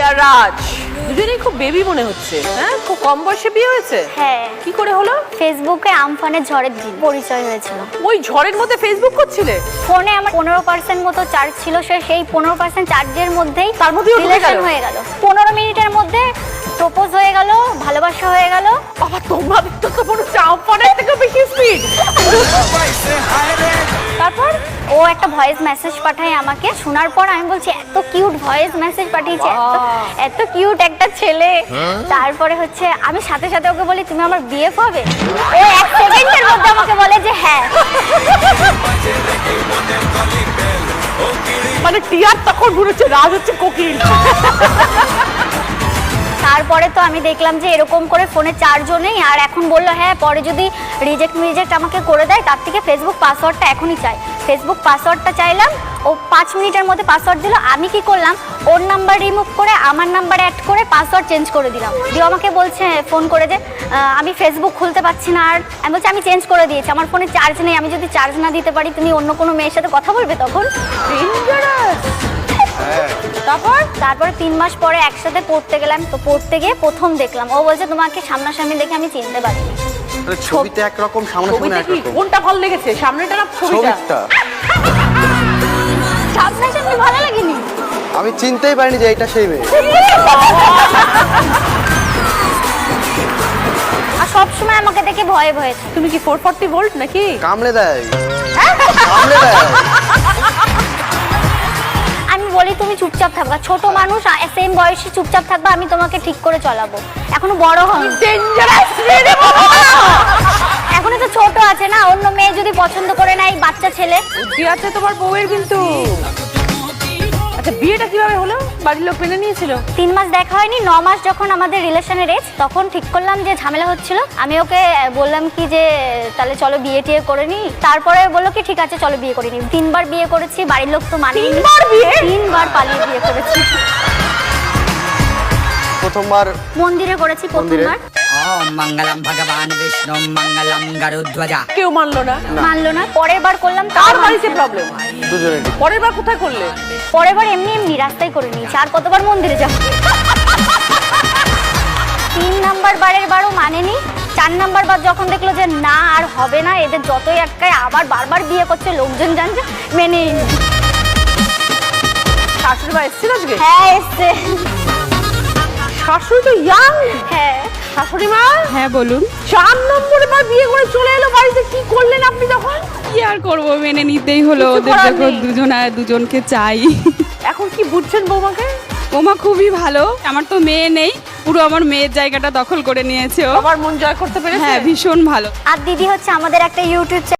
আর রাজ দুজনেই খুব বেবি মনে হচ্ছে। হ্যাঁ, খুব কম বয়সে বিয়ে হয়েছে। হ্যাঁ। কি করে হলো? ফেসবুকে আমফানের ঝড়ের দিন পরিচয় হয়েছিল। ওই ঝড়ের মধ্যে ফেসবুক করছিলে? ফোনে আমার 15% মতো চার্জ ছিল, সেই 15% চার্জের মধ্যেই তার মধ্যেই রিলেশন হয়ে গেল। 15 মিনিটের মধ্যে প্রপোজ হয়ে গেল, ভালোবাসা হয়ে গেল। বাবা, তোমাদের তো মনে হচ্ছে আমফানের থেকে বেশি স্পিড। তারপর ও একটা ভয়েস মেসেজ পাঠায় আমাকে। শোনার পর আমি বলছি এত কিউট ভয়েস মেসেজ পাঠিয়েছে, এত কিউট একটা ছেলে। তারপরে হচ্ছে আমি সাথে সাথে ওকে বলি তুমি আমার বিএফ হবে। ও 1 সেকেন্ডের মধ্যে আমাকে বলে যে হ্যাঁ। মানে টিয়ার তখন ঘুরেছে, রাজ হচ্ছে কোকিল। তারপরে তো আমি দেখলাম যে এরকম করে ফোনে চার্জও নেই। আর এখন বললো হ্যাঁ পরে যদি রিজেক্ট আমাকে করে দেয়, তার থেকে ফেসবুক পাসওয়ার্ডটা এখনই চাই। ফেসবুক পাসওয়ার্ডটা চাইলাম, ও 5 মিনিটের মধ্যে পাসওয়ার্ড দিল। আমি কি করলাম, ওর নাম্বার রিমুভ করে আমার নাম্বার অ্যাড করে পাসওয়ার্ড চেঞ্জ করে দিলাম। দিয়ে আমাকে বলছে ফোন করে যে আমি ফেসবুক খুলতে পারছি না। আর আমি বলছি আমি চেঞ্জ করে দিয়েছি, আমার ফোনে চার্জ নেই, আমি যদি চার্জ না দিতে পারি তুমি অন্য কোনো মেয়ের সাথে কথা বলবে তখন। তারপরে 3 মাস পরে একসাথে পড়তে গেলাম। তো পড়তে গিয়ে প্রথম দেখলাম, ও বলছে তোমাকে সামনাসামনি দেখে আমি চিনতে পারিনি। ছবিতে একরকম, সামনাসামনি একরকম। কোনটা ভালো লেগেছে, সামনেটা না ছবিটা? সামনাসামনি ভালো লাগেনি, আমি চিনতেই পারিনি যে এটা সেই মেয়ে। আর সবসময় আমাকে দেখে ভয়ে ভয়ে। তুমি কি 440 ভোল্ট নাকি? কামড়ে দেয়, কামড়ে দেয়। আমি বলি তুমি চুপচাপ থাকবা, ছোট মানুষ সেম বয়সী, চুপচাপ থাকবা, আমি তোমাকে ঠিক করে চলাবো। এখনো বড় হন, এখনো তো ছোট আছে না, অন্য মেয়ে যদি পছন্দ করে না, এই বাচ্চা ছেলে। বুদ্ধি আছে তোমার বউয়ের কিন্তু। আচ্ছা, বিয়েটা কিভাবে হলো? বাড়ির লোক মেনে নিয়েছিল? 3 মাস দেখা হয়নি, 9 মাস যখন আমাদের রিলেশনের এজ, তখন ঠিক করলাম যে ঝামেলা হচ্ছিল। আমি ওকে বললাম কি যে তাহলে চলো বিয়ে টিয়ে করে নি। তারপরে বললো কি ঠিক আছে চলো বিয়ে করে নি। 3 বার বিয়ে করেছি, বাড়ির লোক তো মানে 3 বার বিয়ে? 3 বার পালিয়ে বিয়ে করেছি। প্রথমবার মন্দিরে করেছি প্রথমবার। ওম মঙ্গলম ভগবান বিষ্ণু মঙ্গলম গরুধ্বজা। কেউ মানলো না? মানলো না। পরের বার করলাম, কার বাড়িতে প্রবলেম? দুজনেরই। পরের বার কোথায় করলে? পরের বার এমনি রাস্তায় করে নিয়েছি। আর কতবার মন্দিরে যাব? 3 নাম্বার বারের বারও মানেনি। 4 নাম্বার বার যখন দেখলো যে না আর হবে না, এদের যতই আটকায় আবার বারবার বিয়ে করছে, লোকজন জানছে, মেনে নিল। শাশুড়ি মা এসেছিল আজকে? হ্যাঁ এসছে। শাশুড়ি তো ইয়াং। হ্যাঁ। শাশুড়ি মা? হ্যাঁ বলুন। 4 নম্বরে বার বিয়ে করে চলে এলো বাড়িতে, কি করলেন আপনি তখন? কি আর করব, মেনে নিতেই হলো। কিছু ওদের করার যখন নেই। দুজনকে চাই। এখন কি বুঝছেন বৌমাকে? ওমা খুবই ভালো। আমার তো মেয়ে নেই, পুরো আমার মেয়ের জায়গাটা দখল করে নিয়েছে ও। আমার মন জয় করতে পেরেছে। হ্যাঁ ভীষণ ভালো। আর দিদি হচ্ছে আমাদের একটা ইউটিউব